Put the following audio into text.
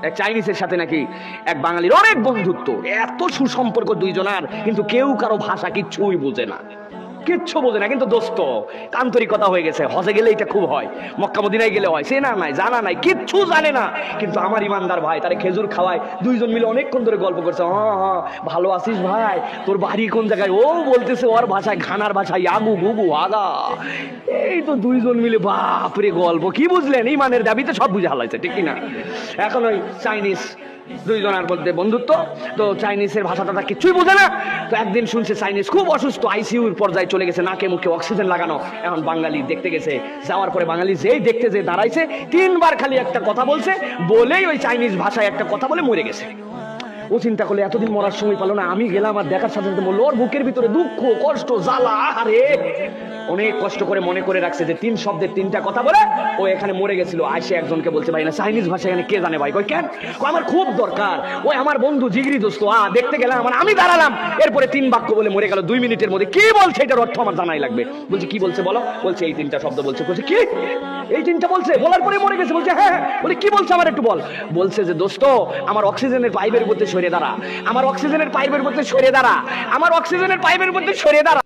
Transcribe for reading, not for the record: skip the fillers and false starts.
এক চাইনিজের সাথে নাকি এক বাঙালির অনেক বন্ধুত্ব, এত সুসম্পর্ক দুইজনার, কিন্তু কেউ কারো ভাষা কিচ্ছুই বোঝে না, কিচ্ছু বোঝে না, কিন্তু দোস্ত আন্তরিকতা হয়ে গেছে। হজে গেলে এটা খুব হয়, মক্কা মদিনায় গেলে হয়, চেনা নাই জানা নাই কিচ্ছু জানে না, কিন্তু আমার ইমানদার ভাই তারে খেজুর খাওয়ায়, দুইজন মিলে অনেকক্ষণ ধরে গল্প করছে। হ্যাঁ ভালো আছিস ভাই, তোর বাড়ি কোন জায়গায়, ও বলতেছে ওর ভাষায়, ঘানার ভাষায় আগু গুগু আগা। এই তো দুইজন মিলে বাপরে গল্প, কি বুঝলেন, ইমানের দাবিতে সব বুঝে হালাইছে, ঠিক কিনা? এখন ওই চাইনিজ দুইজনের মধ্যে বন্ধুত্ব, তো চাইনিজের ভাষাটা কিছুই বোঝে না। তো একদিন শুনছে চাইনিজ খুব অসুস্থ, আইসিইউর পর্যায়ে চলে গেছে, নাকে মুখে অক্সিজেন লাগানো। এখন বাঙালি দেখতে গেছে, যাওয়ার পরে বাঙালি যেই দেখতে যে দাঁড়াইছে, তিনবার খালি একটা কথা বলছে, বলেই ওই চাইনিজ ভাষায় একটা কথা বলে মরে গেছে। ও চিন্তা করলে এতদিন মরার সময় পালো না, আমি গেলাম আর দেখার সাথে সাথে বললো, ওর বুকের ভিতরে দুঃখ কষ্ট জ্বালা, আরে অনেক কষ্ট করে মনে করে রাখছে যে তিন শব্দের তিনটা কথা বলে ও এখানে মরে গেছিল। আইসে একজনকে বলছে, ভাই না চাইনিজ ভাষা এখানে কে জানে ভাই? কই কেন? আমার খুব দরকার, ওই আমার বন্ধু জিগরি দোস্ত দেখতে গেলাম, আমি দাঁড়ালাম, এরপরে তিন বাক্য বলে মরে গেল 2 মিনিটের মধ্যে। কি বলছে এটার অর্থ আমার জানাই লাগবে। বলছে কি বলছে বলো? বলছে এই তিনটা শব্দ বলছে। বলছে কি এই তিনটা বলছে? বলার পরে মরে গেছে। বলছে হ্যাঁ। বলে কি বলছে আমার একটু বল। বলছে যে দোস্ত আমার অক্সিজেনের পাইপের মধ্যে সরে দাঁড়া, আমার অক্সিজেনের পাইপের মধ্যে সরে দাঁড়া, আমার অক্সিজেনের পাইপের মধ্যে সরে দাঁড়া।